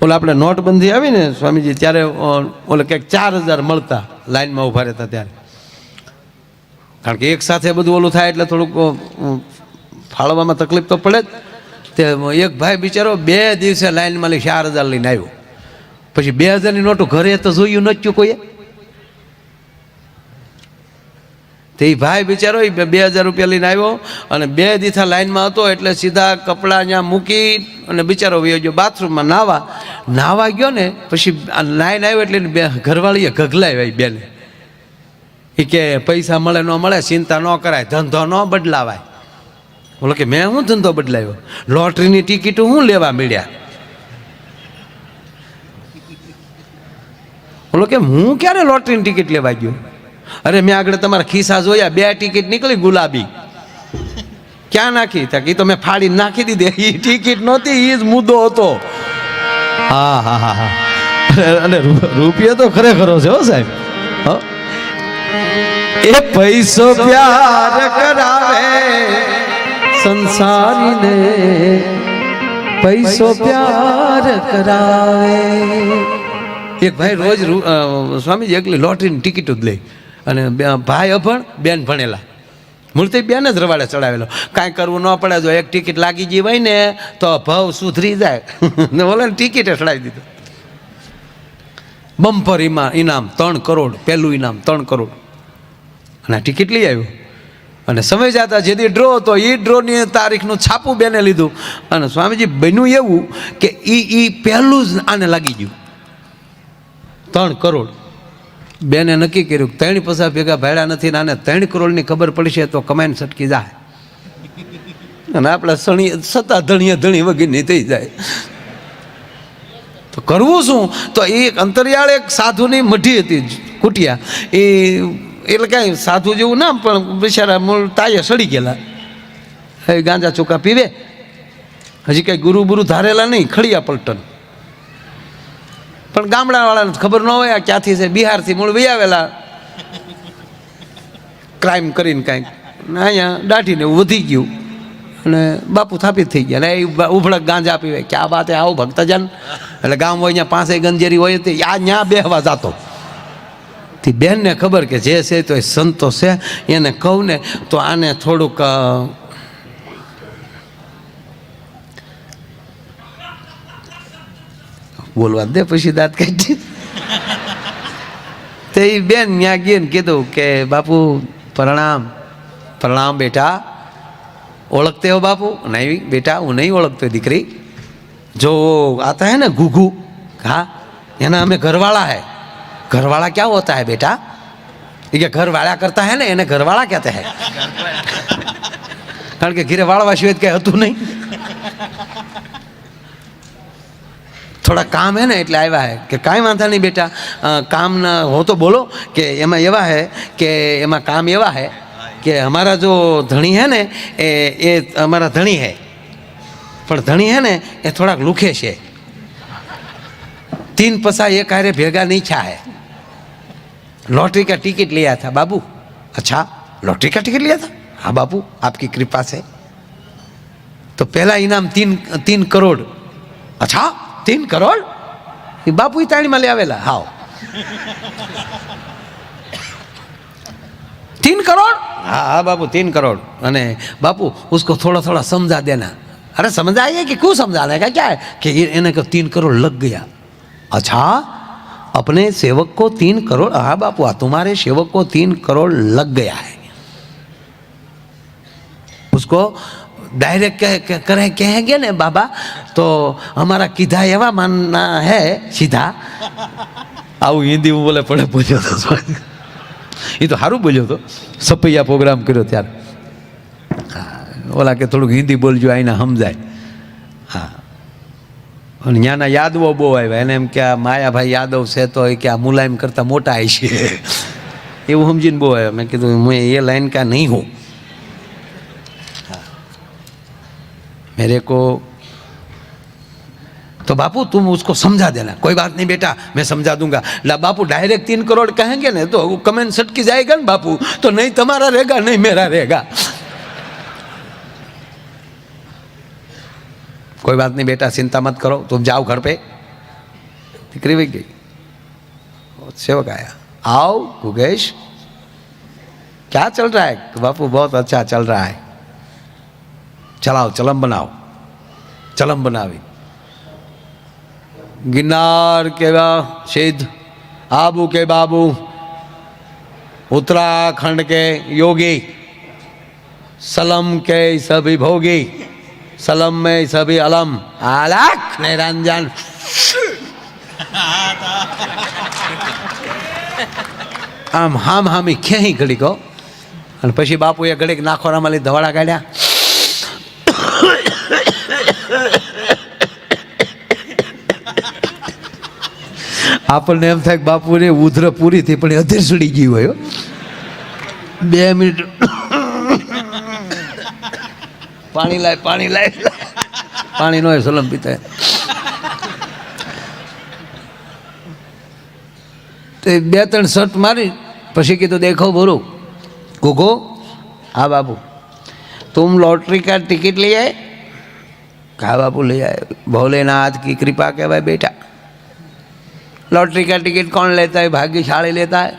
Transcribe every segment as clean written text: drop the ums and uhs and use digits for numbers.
ઓલા આપણે નોટબંધી આવી ને સ્વામીજી, ત્યારે ઓલે કંઈક 4000 મળતા લાઈનમાં ઊભા રહેતા ત્યારે. કારણ કે એક સાથે બધું ઓલું થાય એટલે થોડુંક ફાળવામાં તકલીફ તો પડે જ. તે એક ભાઈ બિચારો 2 દિવસે લાઈનમાં લઈ 4000 લઈને આવ્યો. પછી 2000ની નોટું ઘરે તો જોયું નહોતું કોઈએ. તે એ ભાઈ બિચારો 2000 રૂપિયા લઈને આવ્યો અને 2 દિવસા લાઈનમાં હતો એટલે સીધા કપડાં ત્યાં મૂકી અને બિચારો વયો ગયો બાથરૂમમાં નાવા ગયો ને. પછી લાઈન આવ્યો એટલે ઘરવાળીએ ગગલાવ્યા બેને. એ કે પૈસા મળે ન મળે ચિંતા ન કરાય, ધંધો ન બદલાવાય. બોલો કે મેં શું ધંધો બદલાવ્યો? લોટરીની ટિકિટ શું લેવા મળ્યા? બોલો કે હું ક્યારે લોટરીની ટિકિટ લેવા ગયો? અરે મેં આગળ તમારા ખિસ્સા જોયા, 2 ટિકિટ નીકળી ગુલાબી. ક્યાં નાખી? એ તો મેં ફાડીને નાખી દીધી. એ ટિકિટ નહોતી, એ જ મુદ્દો હતો. હા હા હા હા. અને રૂપિયો તો ખરેખરો છે હો સાહેબ. એ પૈસો પ્યાર કરાવે સંસારીને, પૈસો પ્યાર કરાવે. એક ભાઈ રોજ સ્વામીજી એકલી લોટરીની ટિકિટ જ લે. અને ભાઈ અભણ, બેન ભણેલા. મૂળથી બેન જ રવાડે ચડાવેલો. કાંઈ કરવું ન પડે, જો એક ટિકિટ લાગી ગઈ હોય ને તો ભાવ સુધરી જાય. ને ઓલે ટિકિટે ચડાવી દીધું. બમ્પર ઇનામ 3 કરોડ, પહેલું ઇનામ 3 કરોડ. અને આ ટિકિટ લઈ આવ્યું. અને સમય જતા જેથી ડ્રો હતો એ ડ્રોની તારીખનું છાપું બેને લીધું. અને સ્વામીજી બન્યું એવું કે એ પહેલું જ આને લાગી ગયું 3 કરોડ. બેને નક્કી કર્યું 3 પૈસા ભેગા ભાડ્યા નથી ને આને 3 કરોડની ખબર પડશે તો કમાઈને સટકી જાય. અને આપણે સત્તા ધણી વગરની થઈ જાય. તો કરવું શું? તો એ અંતરિયાળ એક સાધુની મઢી હતી કુટિયા. એટલે કાંઈ સાધુ જેવું ના, પણ બિચારા મૂળ તાયે સડી ગયેલા. હવે ગાંજા ચોખા પીવે, હજી કાંઈ ગુરુ બુરુ ધારેલા નહીં, ખડિયા પલટન. પણ ગામડાવાળાને ખબર ન હોય આ ક્યાંથી છે, બિહારથી મૂળ વહી આવેલા ક્રાઇમ કરીને કાંઈક. અહીંયા દાઢીને એવું વધી ગયું અને બાપુ થાપિત થઈ ગયા. અને એ ઉભળક ગાંજા પીવે. ક્યાં વાત આવો ભક્તજન. એટલે ગામ હોય ત્યાં પાસે ગંજેરી હોય તો આ ત્યાં બેહવા જતો. તે બેનને ખબર કે જે છે તો એ સંતો છે, એને કહું ને તો આને થોડુંક બોલવા દે, પછી દાંત કાઢી. તો એ બેન ત્યાં ગઈ ને કીધું કે બાપુ પ્રણામ. પ્રણામ બેટા, ઓળખતે હો બાપુ? નહીં બેટા, હું નહીં ઓળખતો દીકરી. જો આતા હે ને ઘૂઘू, हाँ એના અમે ઘરવાળા है. घरवाला क्या होता है बेटा? ये घरवाला करता है ना, એને ઘરવાળા કહેતા હે. કારણ કે ઘીરે વાળવા સિવાય કઈ હતું નહીં. થોડા કામ है ને એટલે આવ્યા હે. કે કાંઈ વાંધા નહીં બેટા, કામ ના હો તો બોલો. કે એમાં એવા है કે એમાં કામ એવા है કે हमारा जो ધણી है ને એ हमारा ધણી है, પણ ધણી है ને એ થોડાક લુખે છે. 3 पैसा एक हारे भेगा नहीं छा है. लॉटरी का टिकट लिया था बाबू. अच्छा, लॉटरी का टिकट लिया था? हाँ बाबू, आपकी कृपा से. तो पहला इनाम 3 करोड़. अच्छा, 3 करोड़? ये बापू ही ताड़ी में ले आवेला. हाँ 3 करोड़? हाँ हाँ बाबू 3 करोड़. अने बापू उसको थोड़ा थोड़ा समझा देना. अरे समझाइए कि क्यों समझाने का क्या है? कि इन्हें को 3 करोड़ लग गया. अच्छा, अपने सेवक को 3 करोड़? हाँ बापू, तुम्हारे सेवक को 3 करोड़ लग गया है. उसको डायरेक्ट कहेंगे ने बाबा तो हमारा किधा एवा मानना है सीधा. આવું હિન્દી બોલે પડે બોલ્યો હતો. એ તો સારું બોલ્યો હતો. સપૈયા પ્રોગ્રામ કર્યો ત્યારે. ઓલા કે થોડુંક હિન્દી બોલજો આઈને સમજાય. હા, અને ત્યાંના યાદવો બહુ આવ્યા. એને એમ કે આ માયાભાઈ યાદવ છે તો એ કે આ મુલાયમ કરતાં મોટા આવી છે એવું સમજીને બહુ આવ્યા. મેં કીધું मैं ये लाइन का नहीं हूँ. मेरे को तो बापू तुम उसको समझा देना. कोई बात नहीं बेटा, मैं समझा दूंगा. ला बापू डायरेक्ट 3 करोड़ कहेंगे ना तो कमेंट सटकी जाएगा ना बापू, तो नहीं तुम्हारा रहेगा नहीं मेरा रहेगा. कोई बात नहीं बेटा, चिंता मत करो, तुम जाओ घर पे. દીકરી વહી ગઈ. सेवक आया, आओ गुगेश, क्या चल रहा है? बापू बहुत अच्छा चल रहा है, चलाओ चलम बनाओ. चलम बनावी. गिरनार के सिद्ध, आबू के बाबू, उत्तराखंड के योगी, सलम के सभी भोगी, सलम में सभी अलम, अलख निरंजन. આમ હામ હામી ક્યાંય ઘડીકો અને પછી બાપુએ ઘડીક નાખોરામાં લઈ ધવાડા કાઢ્યા. આપણને એમ થાય કે બાપુને ઉધર પૂરી થઈ પણ અધીર સુડી ગઈ હોય. 2 મિનિટ પાણી લાય પાણી નો સલમ પીતા. तो 2-3 शर्ट मारी पशी की तो देखो बोलो गोगो, हाँ बाबू तुम लॉटरी का टिकट ले आए? कहा बाबू ले आए. भोलेनाथ की कृपा के भाई बेटा, लॉटरी का टिकट कौन लेता है? भाग्यशाली लेता है,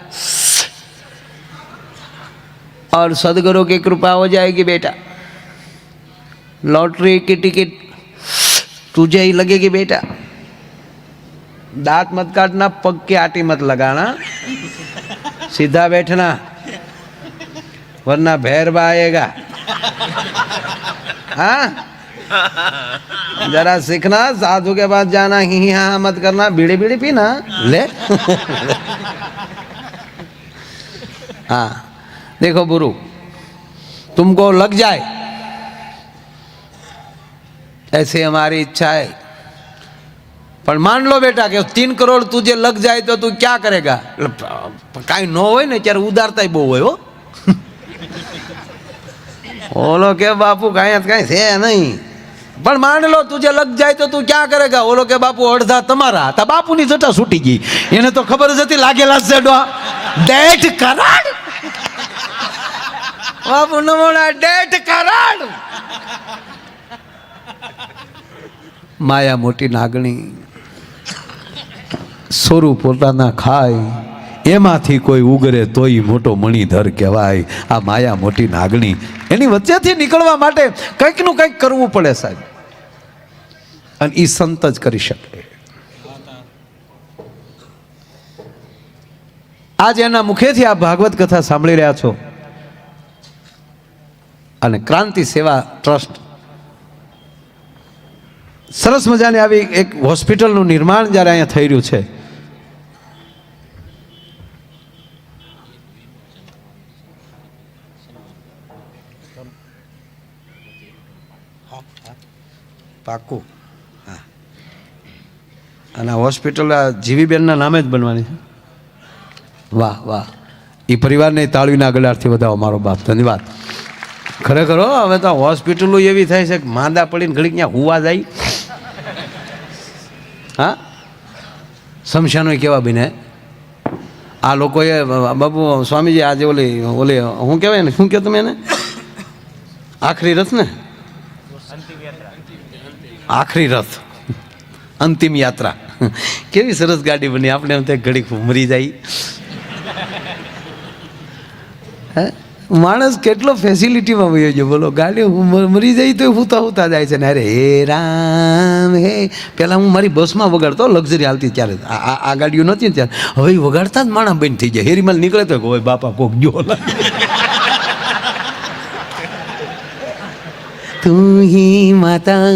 और सदगुरु की कृपा हो जाएगी बेटा. लॉटरी की टिकट तुझे ही लगेगी बेटा. दांत मत काटना, पग की आटी मत लगाना, सीधा बैठना वरना भैरवा आएगा. हाँ, जरा सीखना, साधु के पास जाना, ही हाँ मत करना, बीड़ी बीड़ी पीना ले. हाँ देखो गुरु, तुमको लग जाए ऐसे हमारी इच्छा है, पर मान लो बेटा कि 3 करोड़ तुझे लग जाए तो तू क्या करेगा? कहीं न हो ने त्यारे उदारता ही बहु हो. बोलो के बापू कहीं से नहीं, पर मान लो तुझे लग जाए तो तू क्या करेगा? बोलो के बापू अर्धा तमारा. तो बापू नी जटा छूटी गई, એને તો ખબર જ હતી લાગેલા છે ડો. 1.5 કરોડ બાપુ નમોના 1.5 કરોડ. માયા મોટી નાગણી, સોરું પોતાના ખાય એમાંથી કોઈ ઉગરે તોય મોટો મણિધર કહેવાય. આ માયા મોટી નાગણી, એની વચ્ચેથી નીકળવા માટે કંઈકનું કંઈક કરવું પડે સાહેબ, અને એ સંત જ કરી શકે. આજ એના મુખેથી આ ભાગવત કથા સાંભળી રહ્યા છો, અને ક્રાંતિ સેવા ટ્રસ્ટ સરસ મજાની આવી એક હોસ્પિટલનું નિર્માણ જ્યારે અહીંયા થઈ રહ્યું છે. પાકું. હા, અને આ હોસ્પિટલ આ જીવીબેનના નામે જ બનવાની છે. વાહ વાહ, એ પરિવારને તાળીના ગળાથી વધાવો મારો બાપ, ધન્યવાદ. ખરેખર હવે તો હોસ્પિટલો એવી થાય છે કે માંદા પડીને ઘડીક ત્યાં હુવા જાય. હા, શમશાનો કેવા બને. આ લોકોએ બાબુ સ્વામીજી આજે ઓલી શું કહેવાય ને, શું કહો તમે એને, આખરી રથ ને, આખરી રથ, અંતિમ યાત્રા, કેવી સરસ ગાડી બની. આપણે એમ થાય ઘડીક મરી જાય. હે, માણસ કેટલો ફેસિલિટીમાં વયો છે બોલો. ગાડી મરી જાય તો હુતા જાય છે ને. અરે હે રામ હે, પહેલાં હું મારી બસમાં વગાડતો, લક્ઝરી હાલતી ત્યારે, આ ગાડીઓ નહોતી ને ત્યારે. હવે વગાડતા જ માણસ બંધ થઈ જાય. હેરીમાલ નીકળે તો હોય બાપા કોક જો તું હી માતા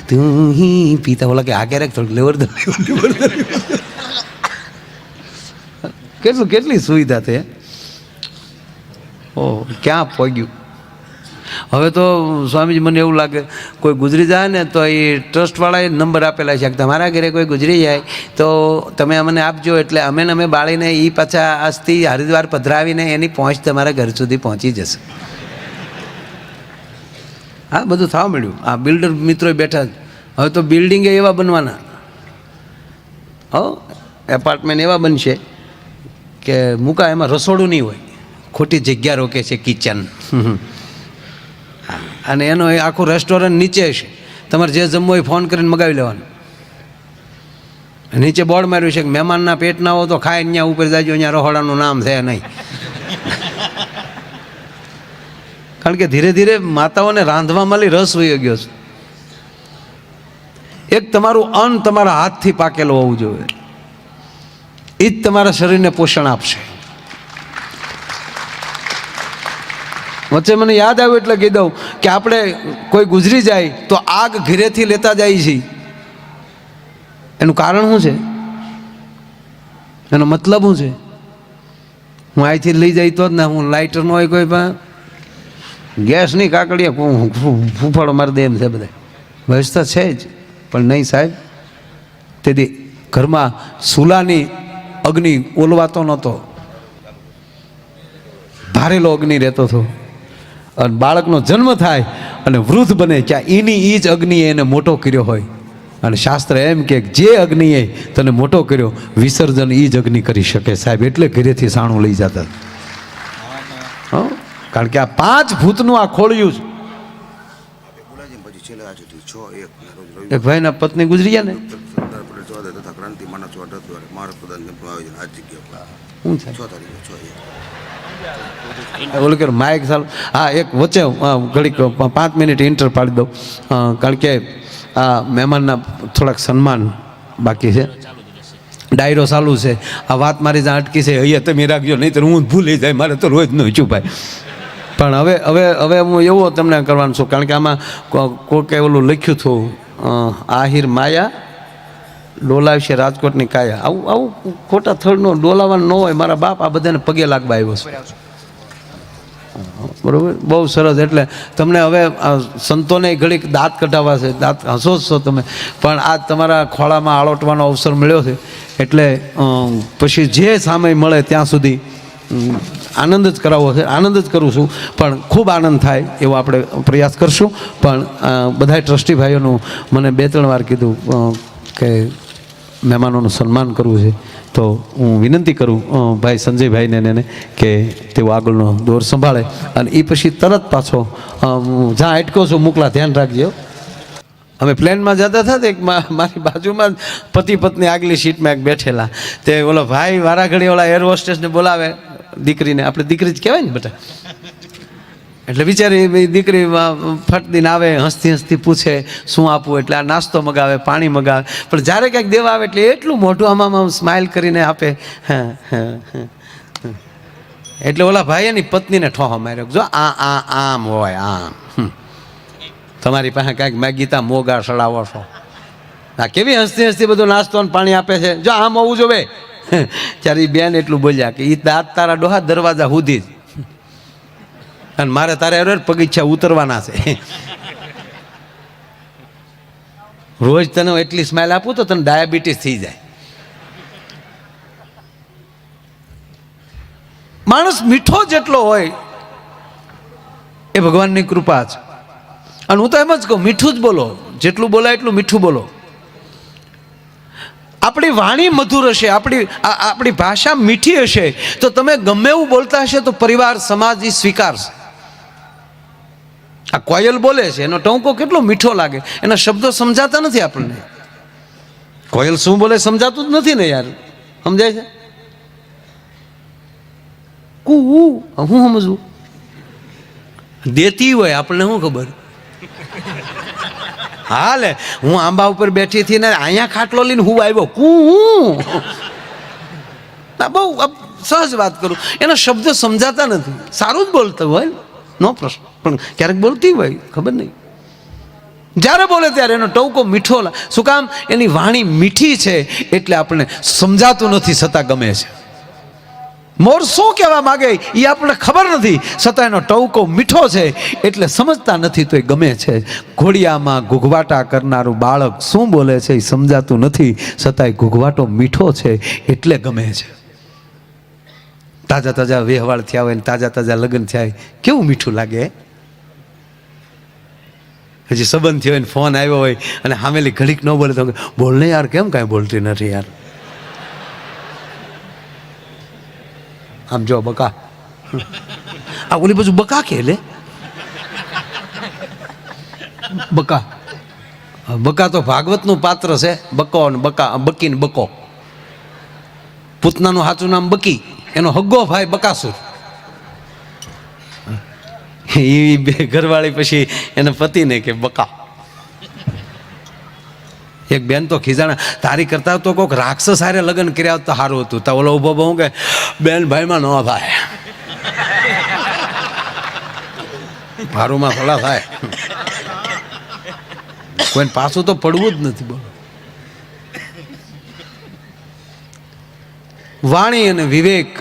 તું હી પિતા. ઓલા કે આ ક્યારેક થોડુંક લેવર કેટલી સુવિધા છે. ઓહ, ક્યાં પહોંચ્યું. હવે તો સ્વામીજી મને એવું લાગે કોઈ ગુજરી જાય ને તો એ ટ્રસ્ટવાળાએ નંબર આપેલા છે કે તમારા ઘરે કોઈ ગુજરી જાય તો તમે અમને આપજો, એટલે અમે બાળીને એ પાછા અસ્થિ હરિદ્વાર પધરાવીને એની પહોંચ તમારા ઘર સુધી પહોંચી જશે. હા, બધું થવા મળ્યું. આ બિલ્ડર મિત્રો બેઠા. હવે તો બિલ્ડિંગ એવા બનવાના, એપાર્ટમેન્ટ એવા બનશે કે મૂકા એમાં રસોડું નહીં હોય, ખોટી જગ્યા રોકે છે કિચન. અને એનો આખું રેસ્ટોરન્ટ નીચે છે. તમારે જે જમવું હોય ફોન કરીને મગાવી લેવાનું. નીચે બોર્ડ માર્યું છે કે મહેમાનના પેટ ના હોય તો ખાય ત્યાં ઉપર જાજો, અહીંયા રહોડાનું નામ છે નહીં. કારણ કે ધીરે ધીરે માતાઓને રાંધવામાં રસ વહી ગયો છે. એક તમારું અન્ન તમારા હાથથી પાકેલું હોવું જોઈએ, એ જ તમારા શરીરને પોષણ આપશે. વચ્ચે મને યાદ આવ્યું એટલે કહી દઉં કે આપણે કોઈ ગુજરી જાય તો આગ ઘરેથી લેતા જાય છીએ. એનું કારણ શું છે? એનો મતલબ શું છે? હું અહીંથી લઈ જાય તો જ ને, હું લાઇટર ન હોય કોઈ પણ ગેસની કાકડીએ ફૂફાડો મારી દે એમ છે બધા. વ્યવસ્થા છે જ, પણ નહીં સાહેબ. તેથી ઘરમાં સુલાની અગ્નિ ઓલવાતો નહોતો, ભારેલો અગ્નિ રહેતો હતો. અને બાળકનો જન્મ થાય અને વૃદ્ધ બને ત્યાં એની એ જ અગ્નિએ એને મોટો કર્યો હોય. અને શાસ્ત્ર એમ કે જે અગ્નિએ તને મોટો કર્યો, વિસર્જન એ જ અગ્નિ કરી શકે સાહેબ. એટલે ઘરેથી સાણું લઈ જતા. હા, કારણ કે આ 5 ભૂતનું આ ખોળ્યું છે. એક ભાઈના પત્ની ગુજરી ગયા ને, ઓલું કે માઇક ચાલુ. હા, એક વચ્ચે ઘડીક 5 મિનિટ ઇન્ટર પાડી દઉં, કારણ કે આ મહેમાનના થોડાક સન્માન બાકી છે. ડાયરો ચાલુ છે. આ વાત મારી જ્યાં અટકી છે અહીંયા તમે રાખજો, નહીં તો હું ભૂલી જાય, મારે તો રોજ નહીં છુપાય. પણ હવે હું એવો તમને કરવાનું છું, કારણ કે આમાં કોકે ઓલું લખ્યું હતું, આહિર માયા ડોલાવશે રાજકોટની કાયા. આવું ખોટા થળનો ડોલાવાનું ન હોય. મારા બાપ આ બધાને પગે લાગવા આવ્યો છે, બરાબર? બહુ સરસ. એટલે તમને હવે સંતોને ઘડીક દાંત કઢાવવા છે. દાંત હસો જ છો તમે, પણ આ તમારા ખોળામાં આળોટવાનો અવસર મળ્યો છે. એટલે પછી જે સમય મળે ત્યાં સુધી આનંદ જ કરાવવો છે. આનંદ જ કરું છું, પણ ખૂબ આનંદ થાય એવો આપણે પ્રયાસ કરશું. પણ બધાય ટ્રસ્ટી ભાઈઓનું મને 2-3 વાર કીધું કે મહેમાનોનું સન્માન કરવું છે, તો હું વિનંતી કરું ભાઈ સંજયભાઈને એને કે તેઓ આગળનો દોર સંભાળે. અને એ પછી તરત પાછો જ્યાં અટકો છું મોકલા, ધ્યાન રાખજો. અમે પ્લેનમાં જતા હતા, એક મારી બાજુમાં પતિ પત્ની આગલી સીટમાં એક બેઠેલા. તે ઓલો ભાઈ વારા ઘડી ઓલા એર હોસ્ટેસને બોલાવે, દીકરીને. આપણે દીકરી જ કહેવાય ને બેટા. એટલે બિચારી દીકરી ફટદીને આવે, હસતી હસતી પૂછે શું આપવું. એટલે આ નાસ્તો મગાવે, પાણી મગાવે. પણ જ્યારે કંઈક દેવા આવે એટલે એટલું મોઢું આમાં સ્માઇલ કરીને આપે. એટલે ઓલા ભાઈ એની પત્નીને ઠોહો માર્યો, જો આમ હોય આમ. તમારી પાસે કાંઈક મેગીતા મોગા સડાવો છો. આ કેવી હસતી હસતી બધું નાસ્તો અને પાણી આપે છે, જો આમ હોવું જોવે. ત્યારે એ બેન એટલું બોલ્યા કે એ દાંત તારા ડોહા દરવાજા સુધી જ, અને મારે તારે પગીચા ઉતરવાના છે. રોજ તને એટલી સ્માઇલ આપું તો તને ડાયાબિટીસ થઈ જાય. માણસ મીઠો જેટલો હોય એ ભગવાનની કૃપા છે. અને હું તો એમ જ કહું, મીઠું જ બોલો, જેટલું બોલાય એટલું મીઠું બોલો. આપણી વાણી મધુર હશે, આપણી ભાષા મીઠી હશે, તો તમે ગમે એવું બોલતા હશે તો પરિવાર સમાજ એ સ્વીકારશે. આ કોયલ બોલે છે, એનો ટહુકો કેટલો મીઠો લાગે, એના શબ્દો સમજાતા નથી આપણને. કોયલ શું બોલે સમજાતું જ નથી ને યાર, સમજાય છે? હું સમજવું, દેતી હોય આપણને શું ખબર. હાલે હું આંબા ઉપર બેઠી હતી ને અહીંયા ખાટલો લઈને હું આવ્યો, બહુ સહજ વાત કરું, એના શબ્દો સમજાતા નથી. સારું જ બોલતું હોય, નો પ્રશ્ન, પણ ક્યારેક બોલતી હોય ખબર નહીં. જ્યારે બોલે ત્યારે એનો ટહુકો મીઠો. શું કામ? એની વાણી મીઠી છે એટલે આપણને સમજાતું નથી, છતાં ગમે છે. મોર શું કહેવા માગે એ આપણને ખબર નથી, છતાં એનો ટહુકો મીઠો છે એટલે સમજતા નથી તો એ ગમે છે. ઘોડિયામાં ઘૂઘવાટા કરનારું બાળક શું બોલે છે એ સમજાતું નથી, છતાં ઘૂઘવાટો મીઠો છે એટલે ગમે છે. તાજા તાજા વ્યવહાર થયા હોય ને તાજા તાજા લગ્ન થયા કેવું મીઠું લાગે. હજી સંબંધ થયો હોય ને ફોન આવ્યો હોય અને સામેલી ઘડીક ન બોલે તો બોલને યાર, કેમ કાંઈ બોલતી નથી યાર. આમ જો બકા, આ ઓલી બાજુ બકા કે લે બકા, બકા તો ભાગવતનું પાત્ર છે, બકો અને બકી ને બકો. પૂતનાનું સાચું નામ બકી, એનો હગ્ગો ભાઈ બકાસુર. એ બે ઘરવાળી પછી એને પતિને કે બકા. એક બેન તો ખીજાણા, તારી કરતા તો કોઈક રાક્ષસ હારે લગ્ન કર્યા તો સારું હતું. તો ઓલો ઉભો બહુ કે બેન ભાઈમાં ન થાય, ભારુમાં ભલા થાય, કોઈને પાછું તો પડવું જ નથી. બોલો, વાણી અને વિવેક.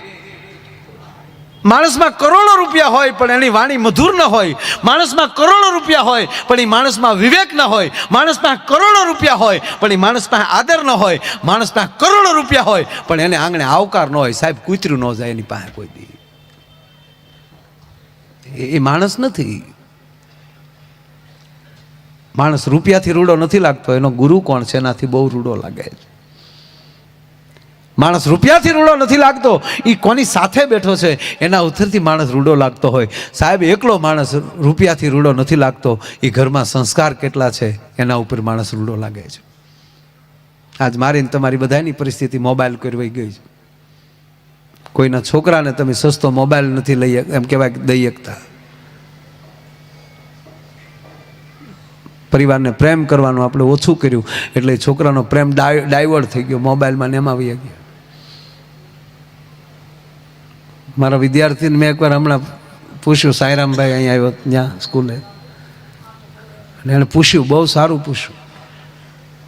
માણસમાં કરોડો રૂપિયા હોય પણ એની વાણી મધુર ન હોય. માણસમાં કરોડો રૂપિયા હોય પણ એ માણસમાં વિવેક ન હોય. માણસમાં કરોડો રૂપિયા હોય પણ એ માણસમાં આદર ન હોય. માણસમાં કરોડો રૂપિયા હોય પણ એને આંગણે આવકાર ન હોય. સાહેબ, કૂતરું ન જાય એની પાસે કોઈ દી. એ માણસ નથી. માણસ રૂપિયાથી રૂડો નથી લાગતો, એનો ગુરુ કોણ છે એનાથી બહુ રૂડો લાગે છે. માણસ રૂપિયાથી રૂડો નથી લાગતો, એ કોની સાથે બેઠો છે એના ઉત્તરથી માણસ રૂડો લાગતો હોય. સાહેબ, એકલો માણસ રૂપિયાથી રૂડો નથી લાગતો, એ ઘરમાં સંસ્કાર કેટલા છે એના ઉપર માણસ રૂડો લાગે છે. આજ મારીને તમારી બધાની પરિસ્થિતિ મોબાઈલ કરવાઈ ગઈ છે. કોઈના છોકરાને તમે સસ્તો મોબાઈલ નથી લઈ એમ કહેવાય દઈ શકતા. પરિવારને પ્રેમ કરવાનું આપણે ઓછું કર્યું એટલે છોકરાનો પ્રેમ ડાયવર્ટ થઈ ગયો, મોબાઈલમાં ને એમાં વહી ગયા. મારા વિદ્યાર્થીને મેં એકવાર હમણાં પૂછ્યું, સાંઈરામભાઈ અહીંયા આવ્યો ત્યાં સ્કૂલે, અને એણે પૂછ્યું, બહુ સારું પૂછ્યું.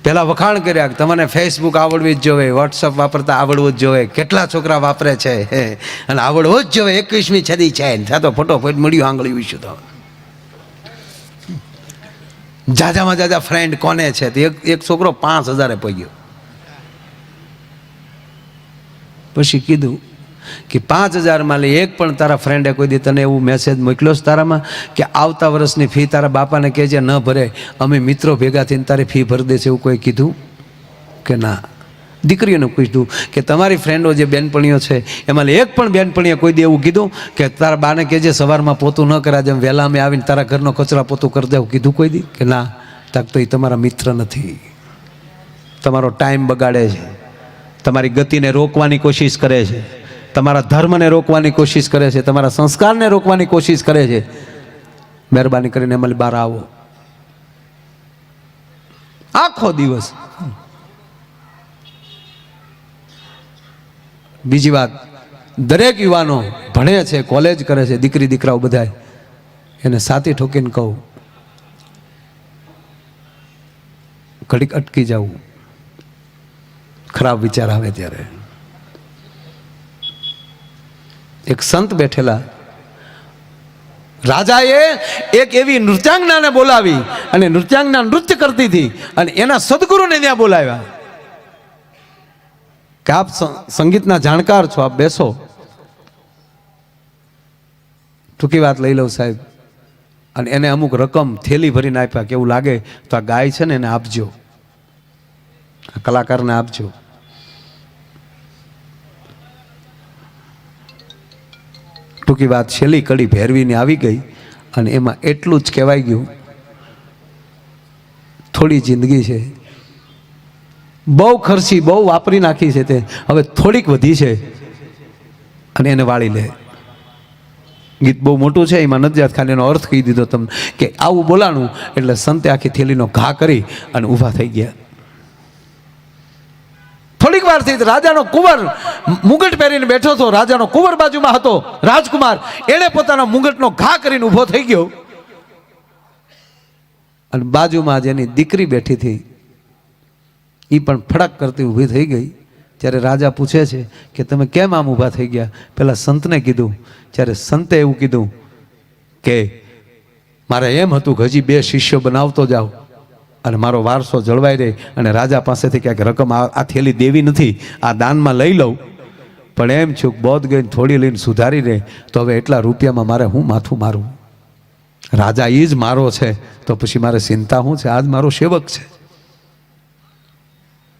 પહેલાં વખાણ કર્યા કે તમને ફેસબુક આવડવી જ જોઈએ, વોટ્સઅપ વાપરતા આવડવું જ જોઈએ. કેટલા છોકરા વાપરે છે અને આવડવું જ જોઈએ. 21મી સદી છે, તો ફટોફટ મળ્યું આંગળી વિશું. તો જાજામાં જાજા ફ્રેન્ડ કોને છે? તો એક છોકરો 5000 પગ્યો. પછી કીધું કે 5000 એક પણ તારા ફ્રેન્ડે કોઈ દી તને એવું મેસેજ મોકલ્યો છે તારામાં કે આવતા વર્ષની ફી તારા બાપાને કહેજે ન ભરે, અમે મિત્રો ભેગા થઈને તારી ફી ભરી દેશે, એવું કોઈ કીધું કે ના? દીકરીઓને પૂછ્યું કે તમારી ફ્રેન્ડો જે બેનપણીઓ છે એમાં એક પણ બેનપણીએ કોઈ દી એવું કીધું કે તારા બાને કહેજે સવારમાં પોતું ન કરા, જેમ વહેલા અમે આવીને તારા ઘરનો કચરા પોતું કરી દેવું, કીધું કોઈ દી કે ના? તક તો એ તમારા મિત્ર નથી, તમારો ટાઈમ બગાડે છે, તમારી ગતિને રોકવાની કોશિશ કરે છે, તમારા ધર્મને રોકવાની કોશિશ કરે છે, તમારા સંસ્કારને રોકવાની કોશિશ કરે છે. મહેરબાની કરીને એમાં બહાર આવો. આખો દિવસ. બીજી વાત, દરેક યુવાનો ભણે છે, કોલેજ કરે છે, દીકરી દીકરાઓ બધાય, એને સાથી ઠોકીને કહું, ઘડીક અટકી જવું. ખરાબ વિચાર આવે ત્યારે. એક સંત બેઠેલા, રાજાએ એક એવી નૃત્યાંગનાને બોલાવી અને નૃત્યાંગના નૃત્ય કરતી હતી અને એના સદગુરુને ત્યાં બોલાવ્યા કે આપ સંગીતના જાણકાર છો, આપ બેસો. ટૂંકી વાત લઈ લઉં સાહેબ. અને એને અમુક રકમ થેલી ભરીને આપ્યા કે એવું લાગે તો આ ગાય છે ને એને આપજો, આ કલાકારને આપજો. ટૂંકી વાત, છેલ્લી કડી ભેરવીને આવી ગઈ અને એમાં એટલું જ કહેવાય ગયું, થોડી જિંદગી છે, બહુ ખર્ચી, બહુ વાપરી નાખી છે, તે હવે થોડીક વધી છે અને એને વાળી લે. ગીત બહુ મોટું છે, એમાં નથી જાત, ખાલી એનો અર્થ કહી દીધો તમને કે આવું બોલાણું એટલે સંતે આખી થેલીનો ઘા કરી અને ઊભા થઈ ગયા. થોડીક વાર થઈ, રાજાનો કુંવર મુગટ પહેરીને બેઠો હતો, રાજાનો કુંવર બાજુમાં હતો, રાજકુમાર, એણે પોતાના મુગટનો ઘા કરીને ઊભો થઈ ગયો અને બાજુમાં જેની દીકરી બેઠી હતી એ પણ ફડક કરતી ઊભી થઈ ગઈ. ત્યારે રાજા પૂછે છે કે તમે કેમ આમ ઊભા થઈ ગયા? પેલા સંતને કીધું. ત્યારે સંતે એવું કીધું કે મારે એમ હતું કે હજી 2 શિષ્યો બનાવતો જાઓ અને મારો વારસો જળવાઈ રહે, અને રાજા પાસેથી ક્યાંક રકમ આ થેલી દેવી નથી, આ દાનમાં લઈ લઉં, પણ એમ છું બોધ ગઈને થોડી લઈને સુધારી રહે તો હવે એટલા રૂપિયામાં મારે હું માથું મારું? રાજા એ જ મારો છે તો પછી મારે ચિંતા શું છે? આજ મારો સેવક છે.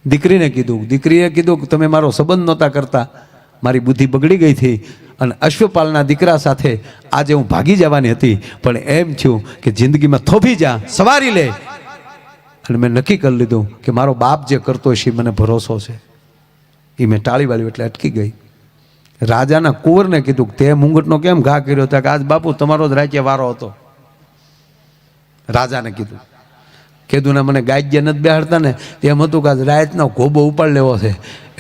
દીકરીને કીધું, દીકરીએ કીધું કે તમે મારો સંબંધ નહોતા કરતા, મારી બુદ્ધિ બગડી ગઈ હતી અને અશ્વપાલના દીકરા સાથે આજે હું ભાગી જવાની હતી, પણ એમ થયું કે જિંદગીમાં થોભી જા, સવારી લે અને મેં નક્કી કરી લીધું કે મારો બાપ જે કરતો હશે મને ભરોસો છે. એ મેં ટાળી વાળ્યું એટલે અટકી ગઈ. રાજાના કુંવરને કીધું તે મુંગટનો કેમ ઘા કર્યો હતો કે આજ બાપુ તમારો જ રાજ્ય વારો હતો. રાજાને કીધું ને મને ગાજ્ય નથી બેહાડતા ને તેમ હતું કે આજ રાતનો ગોબો ઉપાડ લેવો છે.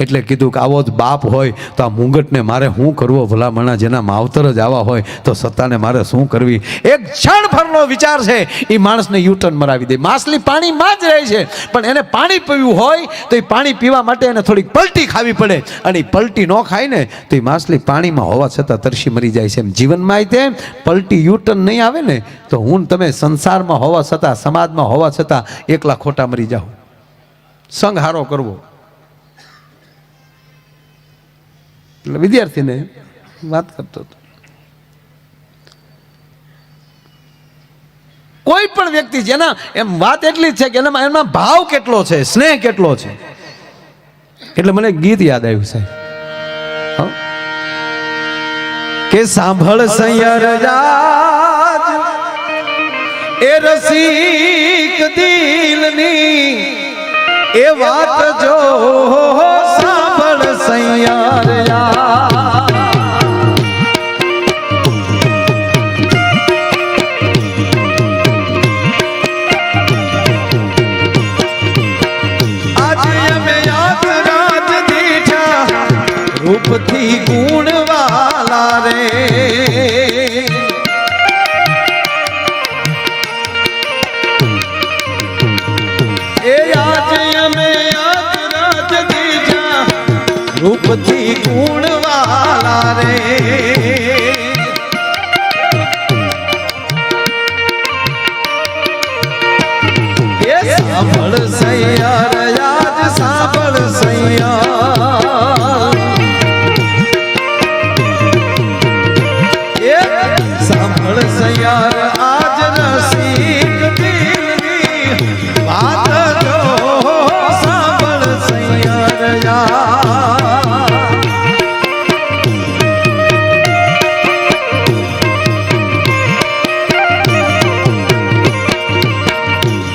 એટલે કીધું કે આવો જ બાપ હોય તો આ મુંગટને મારે શું કરવો ભલામણા, જેના માવતર જ આવા હોય તો સત્તાને મારે શું કરવી. એક ક્ષણ ભરનો વિચાર છે એ માણસને યુટર્ન મરાવી દે. માછલી પાણીમાં જ રહે છે પણ એને પાણી પીવું હોય તો એ પાણી પીવા માટે એને થોડીક પલટી ખાવી પડે, અને એ પલટી ન ખાય ને તો એ માછલી પાણીમાં હોવા છતાં તરસી મરી જાય છે. એમ જીવનમાં તેમ પલટી યુટર્ન નહીં આવે ને તો હું તમે સંસારમાં હોવા છતાં, સમાજમાં હોવા છતાં એકલા ખોટા મરી જાઓ. સંગ હારો કરવો. એટલે વિદ્યાર્થીને વાત કરતો હતો, કોઈ પણ વ્યક્તિ જેના એમ વાત એટલી જ છે કે એમાં ભાવ કેટલો છે, સ્નેહ કેટલો છે. એટલે મને ગીત યાદ આવ્યું સાહેબ કે સાંભળ સૈયર જાજ એ રસિક દિલની એ વાત જો સાંભળ સૈયર રૂપથી ગુણવાલા રે એ આજે અમે યાદ દીજા રૂપથી ગુણવાલા રે એ સાંભળ સૈયર યાદ સાંભળ સૈયર સૈયાર આજ રસિક દિલની વાત જો સાંભળ સૈયાર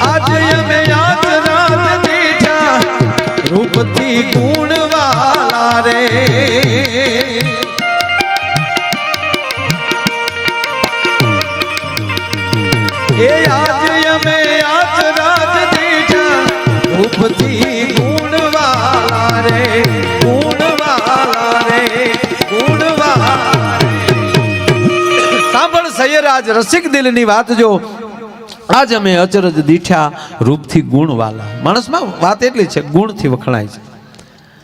આજે અમે યાદ રાત દીઠા રૂપથી ગુણવાલા રે એ આજે અમે આજ રાત દીઠા રૂપથી ગુણવાલા રે ગુણવાલા રે ગુણવાલા. સાંભળ સૈયર આજ રસિક દિલની વાત જો આજ અમે અચરજ દીઠા રૂપથી ગુણવાલા. માણસમાં વાત એટલી છે ગુણથી વખણાય છે.